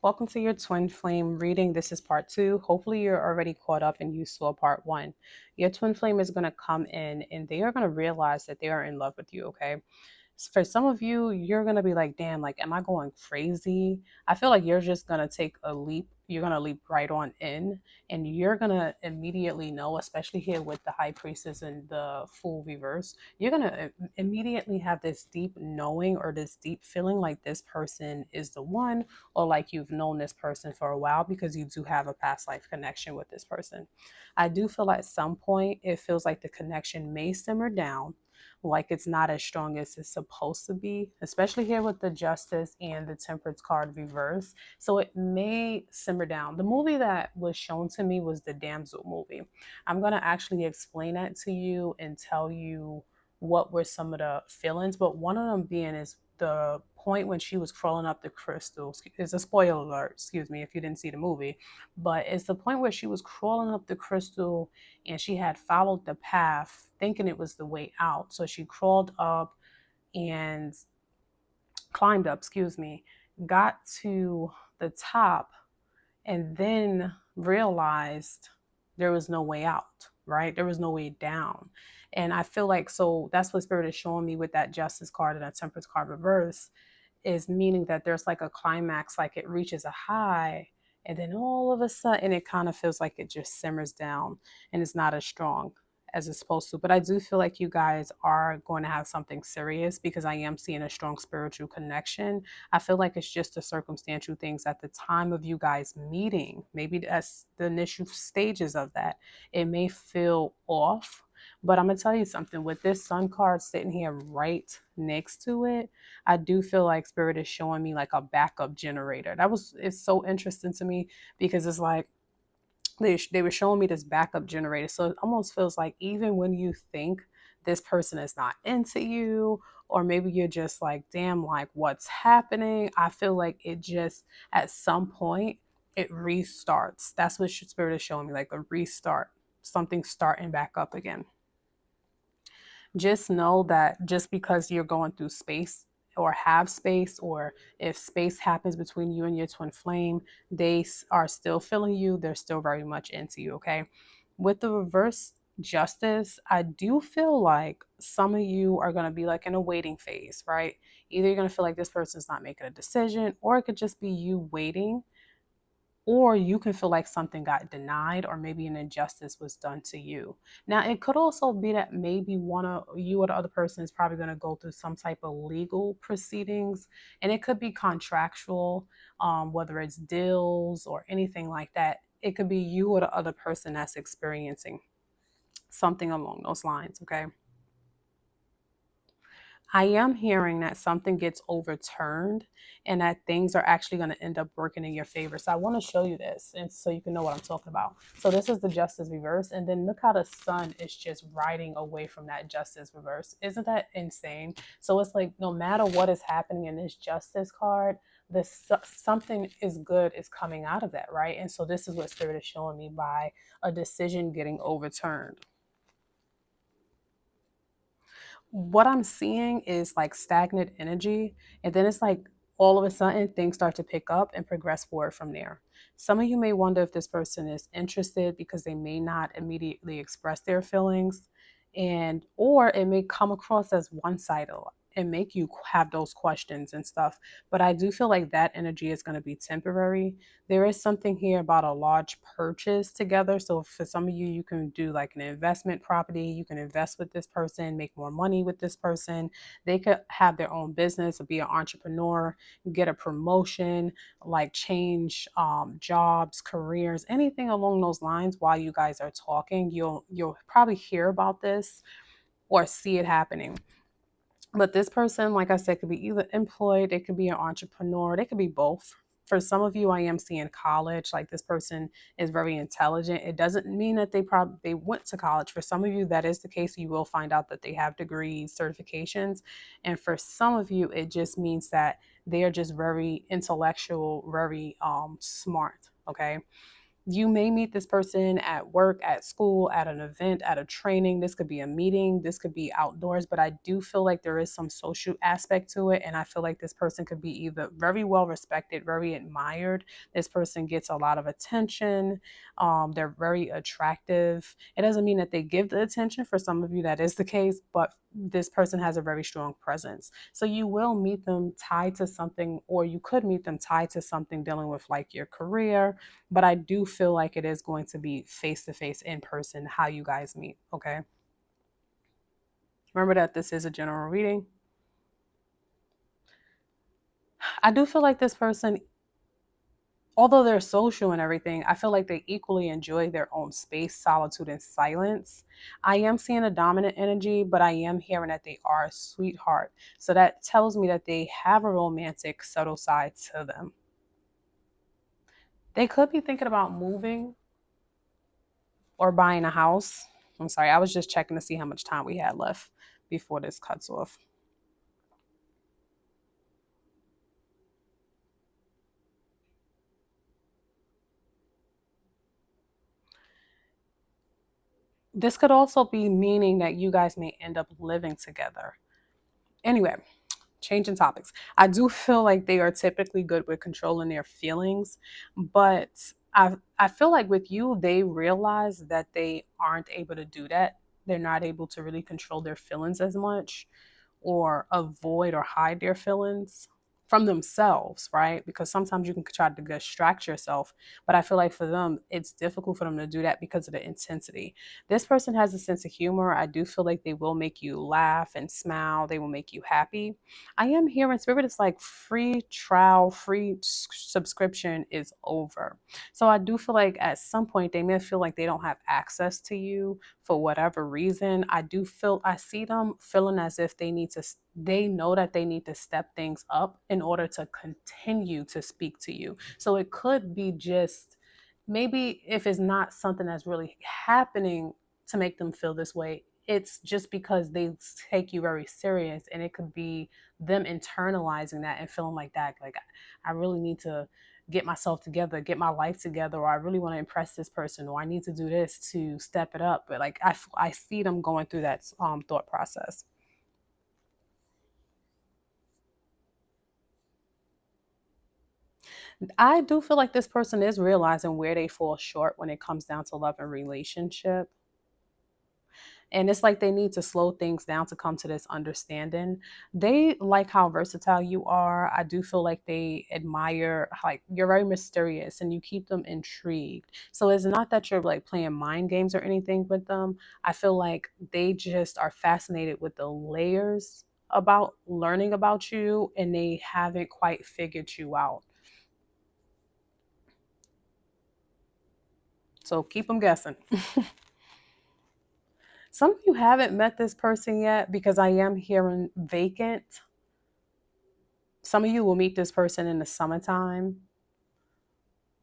Welcome to your twin flame reading. This is part two. Hopefully, you're already caught up and you saw part one. Your twin flame is going to come in and they are going to realize that they are in love with you, okay? For some of you, you're gonna be like, damn, like, am I going crazy? I feel like you're just gonna take a leap. You're gonna leap right on in, and you're gonna immediately know, especially here with the high priestess and the fool reverse, you're gonna immediately have this deep knowing or this deep feeling like this person is the one, or like you've known this person for a while because you do have a past life connection with this person. I do feel at some point it feels like the connection may simmer down, like it's not as strong as it's supposed to be, especially here with the Justice and the Temperance card reverse. So it may simmer down. The movie that was shown to me was the Damsel movie. I'm going to actually explain that to you and tell you what were some of the feelings, but one of them being is the point when she was crawling up the crystal. It's a spoiler alert, excuse me, if you didn't see the movie, but it's the point where she was crawling up the crystal and she had followed the path thinking it was the way out. So she crawled up and climbed up, excuse me, got to the top, and then realized there was no way out, right? There was no way down. And I feel like, so that's what Spirit is showing me with that Justice card and that Temperance card reverse, is meaning that there's like a climax, like it reaches a high, and then all of a sudden it kind of feels like it just simmers down and it's not as strong as it's supposed to. But I do feel like you guys are going to have something serious because I am seeing a strong spiritual connection. I feel like it's just the circumstantial things at the time of you guys meeting. Maybe that's the initial stages of that. It may feel off, but I'm going to tell you something. With this sun card sitting here right next to it, I do feel like Spirit is showing me like a backup generator. It's so interesting to me because it's like they were showing me this backup generator. So it almost feels like even when you think this person is not into you, or maybe you're just like, damn, like what's happening? I feel like it just at some point it restarts. That's what Spirit is showing me, like a restart, something starting back up again. Just know that just because you're going through space or have space, or if space happens between you and your twin flame, they are still feeling you. They're still very much into you. Okay. With the reverse justice, I do feel like some of you are going to be like in a waiting phase, right? Either you're going to feel like this person's not making a decision, or it could just be you waiting, or you can feel like something got denied or maybe an injustice was done to you. Now it could also be that maybe one of you or the other person is probably going to go through some type of legal proceedings, and it could be contractual, whether it's deals or anything like that. It could be you or the other person that's experiencing something along those lines. Okay. I am hearing that something gets overturned and that things are actually going to end up working in your favor. So I want to show you this and so you can know what I'm talking about. So this is the justice reverse, and then look how the sun is just riding away from that justice reverse. Isn't that insane? So it's like no matter what is happening in this justice card, this something is good is coming out of that, right? And so this is what Spirit is showing me by a decision getting overturned. What I'm seeing is like stagnant energy, and then it's like all of a sudden things start to pick up and progress forward from there. Some of you may wonder if this person is interested because they may not immediately express their feelings, and or it may come across as one-sided and make you have those questions and stuff. But I do feel like that energy is going to be temporary. There is something here about a large purchase together. So for some of you, you can do like an investment property. You can invest with this person, make more money with this person. They could have their own business or be an entrepreneur, get a promotion, like change jobs, careers, anything along those lines. While you guys are talking, you'll probably hear about this or see it happening. But this person, like I said, could be either employed, they could be an entrepreneur, they could be both. For some of you, I am seeing college. Like this person is very intelligent. It doesn't mean that they went to college. For some of you, that is the case. You will find out that they have degrees, certifications, and for some of you, it just means that they are just very intellectual, very smart. Okay, You may meet this person at work, at school, at an event, at a training. This could be a meeting, this could be outdoors, but I do feel like there is some social aspect to it. And I feel like this person could be either very well respected, very admired. This person gets a lot of attention. They're very attractive. It doesn't mean that they give the attention. For some of you, that is the case, but this person has a very strong presence. So you will meet them tied to something, or you could meet them tied to something dealing with like your career, but I do feel like it is going to be face to face in person how you guys meet. Okay. Remember that this is a general reading. I do feel like this person, although they're social and everything, I feel like they equally enjoy their own space, solitude, and silence. I am seeing a dominant energy, but I am hearing that they are a sweetheart. So that tells me that they have a romantic, subtle side to them. They could be thinking about moving or buying a house. I'm sorry, I was just checking to see how much time we had left before this cuts off. This could also be meaning that you guys may end up living together. Anyway, changing topics. I do feel like they are typically good with controlling their feelings, but I feel like with you, they realize that they aren't able to do that. They're not able to really control their feelings as much, or avoid or hide their feelings from themselves, right? Because sometimes you can try to distract yourself, but I feel like for them, it's difficult for them to do that because of the intensity. This person has a sense of humor. I do feel like they will make you laugh and smile. They will make you happy. I am hearing spirit is like free trial, subscription is over. So I do feel like at some point they may feel like they don't have access to you for whatever reason. I see them feeling as if they know that they need to step things up in order to continue to speak to you. So it could be just, maybe if it's not something that's really happening to make them feel this way, it's just because they take you very serious, and it could be them internalizing that and feeling like that, like I really need to get myself together, get my life together, or I really want to impress this person, or I need to do this to step it up. But like I see them going through that thought process. I do feel like this person is realizing where they fall short when it comes down to love and relationship. And it's like they need to slow things down to come to this understanding. They like how versatile you are. I do feel like they admire, like, you're very mysterious and you keep them intrigued. So it's not that you're like playing mind games or anything with them. I feel like they just are fascinated with the layers about learning about you, and they haven't quite figured you out. So keep them guessing. Some of you haven't met this person yet because I am hearing vacant. Some of you will meet this person in the summertime,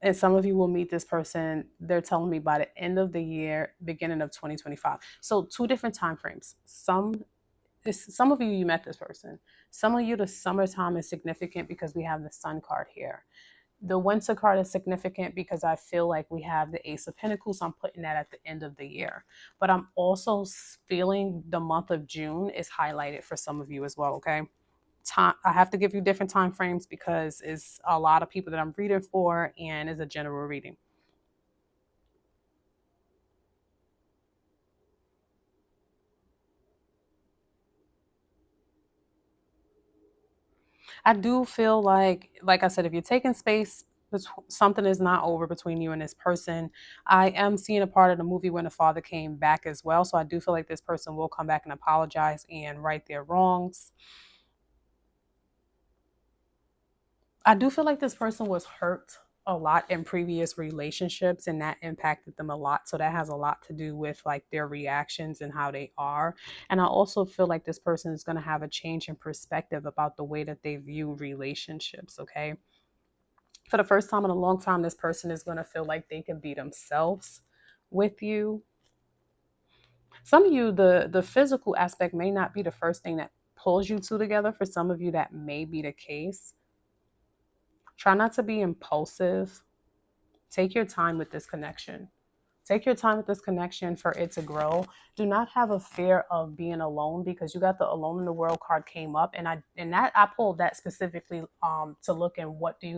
and some of you will meet this person, they're telling me, by the end of the year, beginning of 2025. So two different time frames. Some of you met this person. Some of you, the summertime is significant because we have the sun card here. The winter card is significant because I feel like we have the Ace of Pentacles. So I'm putting that at the end of the year. But I'm also feeling the month of June is highlighted for some of you as well, okay? Time, I have to give you different time frames because it's a lot of people that I'm reading for, and it's a general reading. I do feel like I said, if you're taking space, something is not over between you and this person. I am seeing a part of the movie when the father came back as well. So I do feel like this person will come back and apologize and right their wrongs. I do feel like this person was hurt a lot in previous relationships, and that impacted them a lot. So that has a lot to do with like their reactions and how they are. And I also feel like this person is going to have a change in perspective about the way that they view relationships. Okay. For the first time in a long time, this person is going to feel like they can be themselves with you. Some of you, the physical aspect may not be the first thing that pulls you two together. For some of you, that may be the case. Try not to be impulsive. Take your time with this connection. Take your time with this connection for it to grow. Do not have a fear of being alone, because you got the alone in the world card came up, and I pulled that specifically to look in what do you